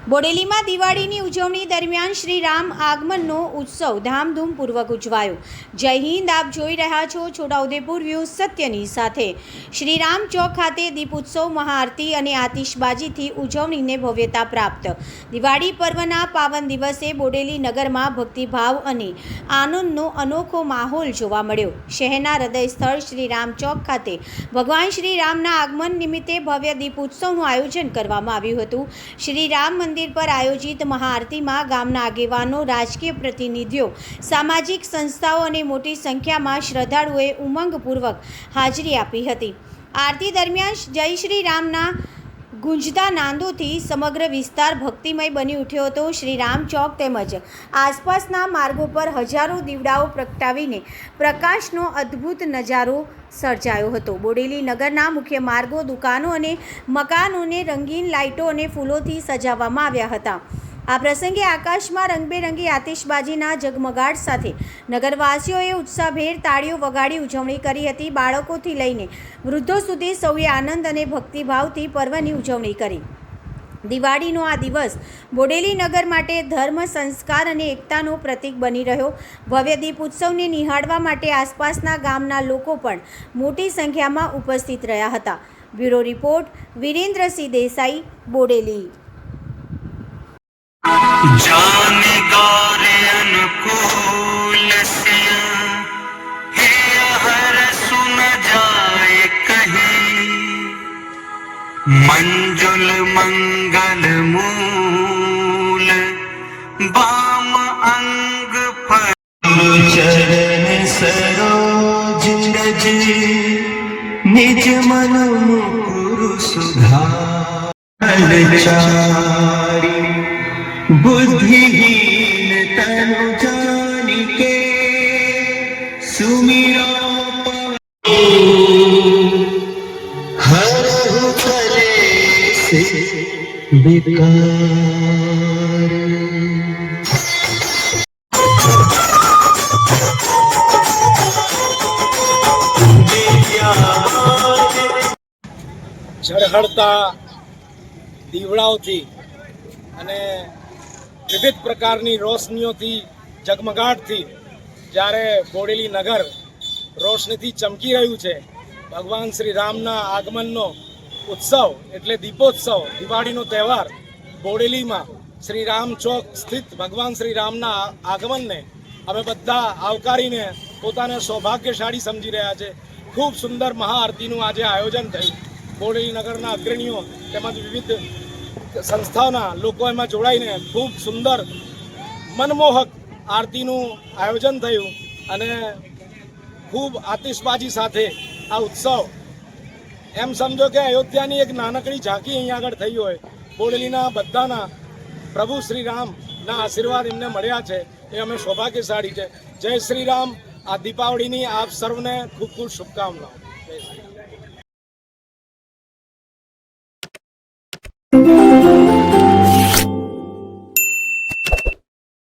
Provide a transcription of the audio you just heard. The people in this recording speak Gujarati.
બોડેલીમાં દિવાળીની ઉજવણી દરમિયાન શ્રી રામ આગમનનો ઉત્સવ ધામધૂમપૂર્વક ઉજવાયો। જય હિન્દ। આપ જોઈ રહ્યા છો છોટાઉદેપુર વ્યૂઝ સત્યની સાથે। શ્રી રામ ચોક ખાતે દીપોત્સવ, મહાઆરતી અને આતિશબાજીથી ઉજવણીને ભવ્યતા પ્રાપ્ત। દિવાળી પર્વના પાવન દિવસે બોડેલી નગરમાં ભક્તિભાવ અને આનંદનો અનોખો માહોલ જોવા મળ્યો। શહેરના હૃદય સ્થળ શ્રી રામ ચોક ખાતે ભગવાન શ્રી રામના આગમન નિમિત્તે ભવ્ય દીપોત્સવનું આયોજન કરવામાં આવ્યું હતું। શ્રી રામ મંદિર પર આયોજિત મહાઆરતીમાં ગામના આગેવાનો, રાજકીય પ્રતિનિધિઓ, સામાજિક સંસ્થાઓ અને મોટી સંખ્યામાં શ્રદ્ધાળુઓએ ઉમંગપૂર્વક હાજરી આપી હતી। આરતી દરમિયાન જય શ્રી રામના ગુંજતા નાદોથી સમગ્ર વિસ્તાર ભક્તિમય બની ઉઠ્યો હતો। શ્રી રામ ચોક તેમજ આસપાસના માર્ગો પર હજારો દીવડાઓ પ્રગટાવીને પ્રકાશનો અદ્ભુત નજારો સર્જાયો હતો। બોડેલી નગરના મુખ્ય માર્ગો, દુકાનો અને મકાનોને રંગીન લાઇટો અને ફૂલોથી સજાવવામાં આવ્યા હતા। આ પ્રસંગે આકાશમાં રંગબેરંગી આતિશબાજીના ઝગમગાટ સાથે નગરવાસીઓએ ઉત્સાહભેર તાળીઓ વગાડી ઉજવણી કરી હતી। બાળકોથી લઈને વૃદ્ધો સુધી સૌએ આનંદ અને ભક્તિભાવથી પર્વની ઉજવણી કરી। દિવાળીનો આ દિવસ બોડેલી નગર માટે ધર્મ, સંસ્કાર અને એકતાનો પ્રતીક બની રહ્યો। ભવ્ય દીપ ઉત્સવને નિહાળવા માટે આસપાસના ગામના લોકો પણ મોટી સંખ્યામાં ઉપસ્થિત રહ્યા હતા। Bureau report, Virendrasinh Desai, Bodeli. जाने गौरे अनुकूल सिया हे हर सुन जाए कहीं मंजुल मंगल मूल बाम अंग पर चरण सरोज रज निज मन मुकुर सुधारी बुद्धिहीन तनु जानिके सुमिरो हरहु कलेश विकार। ઝળહળતા દીવડાઓથી અને વિવિધ પ્રકારની રોશનીઓથી, ઝગમગાટથી જ્યારે બોડેલી નગર રોશનીથી ચમકી રહ્યું છે, ભગવાન શ્રી રામના આગમનનો ઉત્સવ એટલે દીપોત્સવ, દિવાળીનો તહેવાર બોડેલીમાં શ્રી રામ ચોક સ્થિત ભગવાન શ્રી રામના આગમનને અમે બધા આવકારીને પોતાને સૌભાગ્યશાળી સમજી રહ્યા છે। ખૂબ સુંદર મહાઆરતીનું આજે આયોજન થયું। બોડેલી નગરના અગ્રણીઓ તેમજ વિવિધ સંસ્થાઓના લોકો એમાં જોડાઈને ખૂબ સુંદર મનમોહક આરતીનું આયોજન થયું અને ખૂબ આતિશબાજી સાથે આ ઉત્સવ, એમ સમજો કે અયોધ્યાની એક નાનકડી ઝાંકી અહીંયા આગળ થઈ હોય। બોડેલીના બધાના પ્રભુ શ્રી રામના આશીર્વાદ એમને મળ્યા છે, એ અમે સૌભાગ્યશાળી છે। જય શ્રી રામ। આ દીપાવળીની આપ સર્વને ખૂબ ખૂબ શુભકામનાઓ।